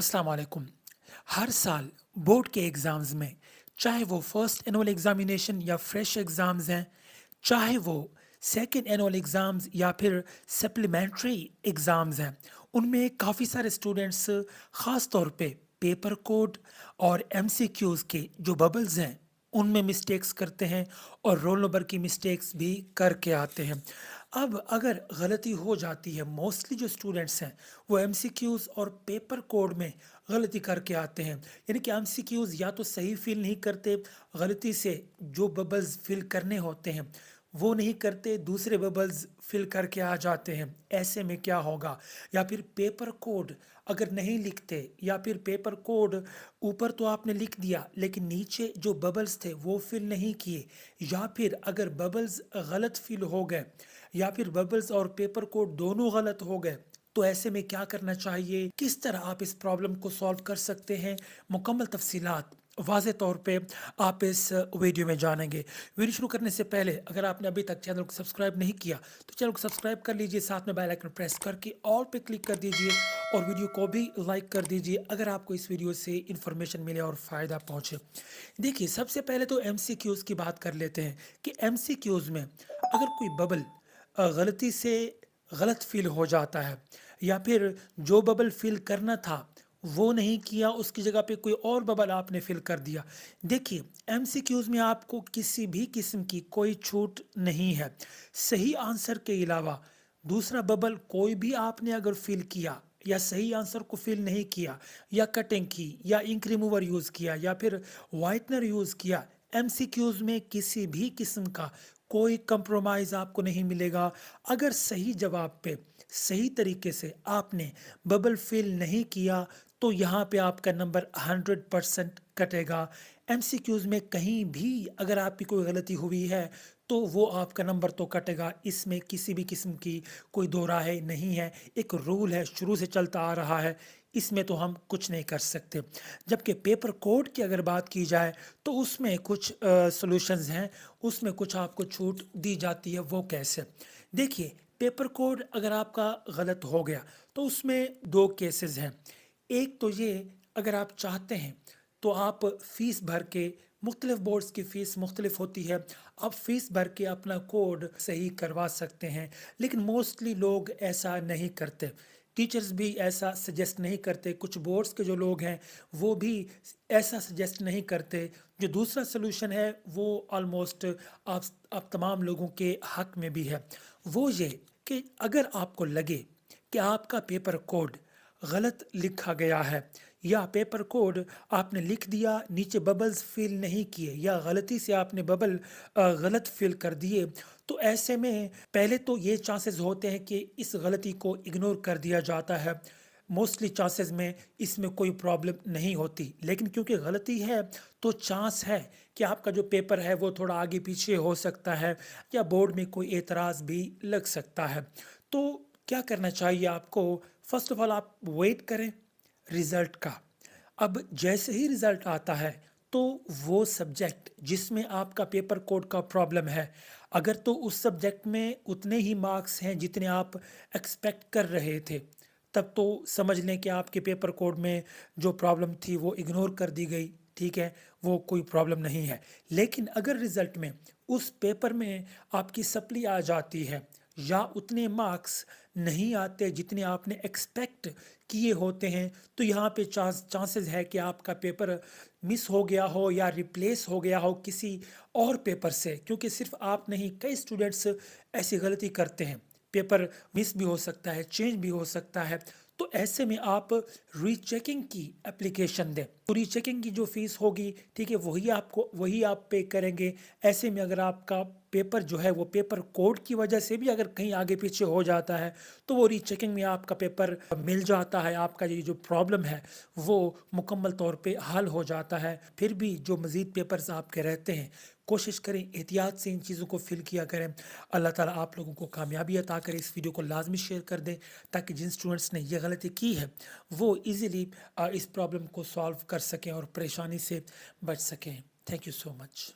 अस्सलाम वालेकुम। हर साल बोर्ड के एग्ज़ाम्स में, चाहे वो फर्स्ट एनुअल एग्ज़ामिनेशन या फ्रेश एग्ज़ाम्स हैं, चाहे वो सेकंड एनुअल एग्ज़ाम्स या फिर सप्लीमेंट्री एग्ज़ाम्स हैं, उनमें काफ़ी सारे स्टूडेंट्स ख़ास तौर पे पेपर कोड और एमसीक्यूज़ के जो बबल्स हैं, उनमें मिस्टेक्स करते हैं और रोल नंबर की मिस्टेक्स भी करके आते हैं। अब अगर गलती हो जाती है, मोस्टली जो स्टूडेंट्स हैं वो एमसीक्यूज़ और पेपर कोड में गलती करके आते हैं। यानी कि एमसीक्यूज़ या तो सही फिल नहीं करते, गलती से जो बबल्स फिल करने होते हैं वो नहीं करते, दूसरे बबल्स फिल करके आ जाते हैं। ऐसे में क्या होगा? या फिर पेपर कोड अगर नहीं लिखते, या फिर पेपर कोड ऊपर तो आपने लिख दिया लेकिन नीचे जो बबल्स थे वो फिल नहीं किए, या फिर अगर बबल्स गलत फिल हो गए, या फिर बबल्स और पेपर कोड दोनों गलत हो गए, तो ऐसे में क्या करना चाहिए? किस तरह आप इस प्रॉब्लम को सॉल्व कर सकते हैं? मुकम्मल तफसीलात वाज़े तौर पे आप इस वीडियो में जानेंगे। वीडियो शुरू करने से पहले अगर आपने अभी तक चैनल को सब्सक्राइब नहीं किया तो चैनल को सब्सक्राइब कर लीजिए, साथ में बेल आइकन प्रेस करके ऑल पे क्लिक कर दीजिए और वीडियो को भी लाइक कर दीजिए अगर आपको इस वीडियो से इंफॉर्मेशन मिले और फ़ायदा पहुँचे। देखिए, सबसे पहले तो एमसीक्यूज़ की बात कर लेते हैं कि एमसीक्यूज़ में अगर कोई बबल गलती से गलत फ़िल हो जाता है, या फिर जो बबल फ़िल करना था वो नहीं किया, उसकी जगह पे कोई और बबल आपने फ़िल कर दिया। देखिए, एमसीक्यूज़ में आपको किसी भी किस्म की कोई छूट नहीं है। सही आंसर के अलावा दूसरा बबल कोई भी आपने अगर फ़िल किया या सही आंसर को फ़िल नहीं किया, या कटिंग की, या इंक रिमूवर यूज़ किया, या फिर व्हाइटनर यूज़ किया, एमसीक्यूज़ में किसी भी किस्म का कोई कंप्रोमाइज़ आपको नहीं मिलेगा। अगर सही जवाब पे सही तरीके से आपने बबल फिल नहीं किया तो यहाँ पे आपका नंबर 100% कटेगा। एमसीक्यूज़ में कहीं भी अगर आपकी कोई गलती हुई है तो वो आपका नंबर तो कटेगा, इसमें किसी भी किस्म की कोई दो राहें नहीं है। एक रूल है, शुरू से चलता आ रहा है, इसमें तो हम कुछ नहीं कर सकते। जबकि पेपर कोड की अगर बात की जाए तो उसमें कुछ सॉल्यूशंस हैं, उसमें कुछ आपको छूट दी जाती है। वो कैसे? देखिए, पेपर कोड अगर आपका गलत हो गया तो उसमें दो केसेस हैं। एक तो ये, अगर आप चाहते हैं तो आप फीस भर के, मुख्तलिफ बोर्ड्स की फ़ीस मुख्तलिफ होती है, आप फ़ीस भर के अपना कोड सही करवा सकते हैं, लेकिन मोस्टली लोग ऐसा नहीं करते। टीचर्स भी ऐसा सजेस्ट नहीं करते, कुछ बोर्ड्स के जो लोग हैं वो भी ऐसा सजेस्ट नहीं करते। जो दूसरा सलूशन है वो ऑलमोस्ट आप तमाम लोगों के हक में भी है। वो ये कि अगर आपको लगे कि आपका पेपर कोड गलत लिखा गया है, या पेपर कोड आपने लिख दिया, नीचे बबल्स फिल नहीं किए, या गलती से आपने बबल गलत फिल कर दिए, तो ऐसे में पहले तो ये चांसेस होते हैं कि इस गलती को इग्नोर कर दिया जाता है। मोस्टली चांसेस में इसमें कोई प्रॉब्लम नहीं होती, लेकिन क्योंकि गलती है तो चांस है कि आपका जो पेपर है वो थोड़ा आगे पीछे हो सकता है, या बोर्ड में कोई एतराज़ भी लग सकता है। तो क्या करना चाहिए आपको? फर्स्ट ऑफ ऑल आप वेट करें रिज़ल्ट का। अब जैसे ही रिज़ल्ट आता है तो वो सब्जेक्ट जिसमें आपका पेपर कोड का प्रॉब्लम है, अगर तो उस सब्जेक्ट में उतने ही मार्क्स हैं जितने आप एक्सपेक्ट कर रहे थे, तब तो समझ लें कि आपके पेपर कोड में जो प्रॉब्लम थी वो इग्नोर कर दी गई, ठीक है, वो कोई प्रॉब्लम नहीं है। लेकिन अगर रिज़ल्ट में उस पेपर में आपकी सप्ली आ जाती है, या उतने मार्क्स नहीं आते जितने आपने एक्सपेक्ट किए होते हैं, तो यहाँ पे चांसेस है कि आपका पेपर मिस हो गया हो या रिप्लेस हो गया हो किसी और पेपर से, क्योंकि सिर्फ आप नहीं, कई स्टूडेंट्स ऐसी गलती करते हैं। पेपर मिस भी हो सकता है, चेंज भी हो सकता है। तो ऐसे में आप रीचेकिंग की एप्लीकेशन दें, तो रीचेकिंग की जो फीस होगी, ठीक है, वही आप पे करेंगे। ऐसे में अगर आपका पेपर जो है वो पेपर कोड की वजह से भी अगर कहीं आगे पीछे हो जाता है तो वो रीचेकिंग में आपका पेपर मिल जाता है, आपका ये जो प्रॉब्लम है वो मुकम्मल तौर पे हल हो जाता है। फिर भी जो मज़ीद पेपर्स आपके रहते हैं, कोशिश करें एहतियात से इन चीज़ों को फिल किया करें। अल्लाह ताला आप लोगों को कामयाबी अता करे। इस वीडियो को लाजमी शेयर कर दें ताकि जिन स्टूडेंट्स ने ये गलती की है वो इजीली इस प्रॉब्लम को सॉल्व कर सकें और परेशानी से बच सकें। Thank you so much.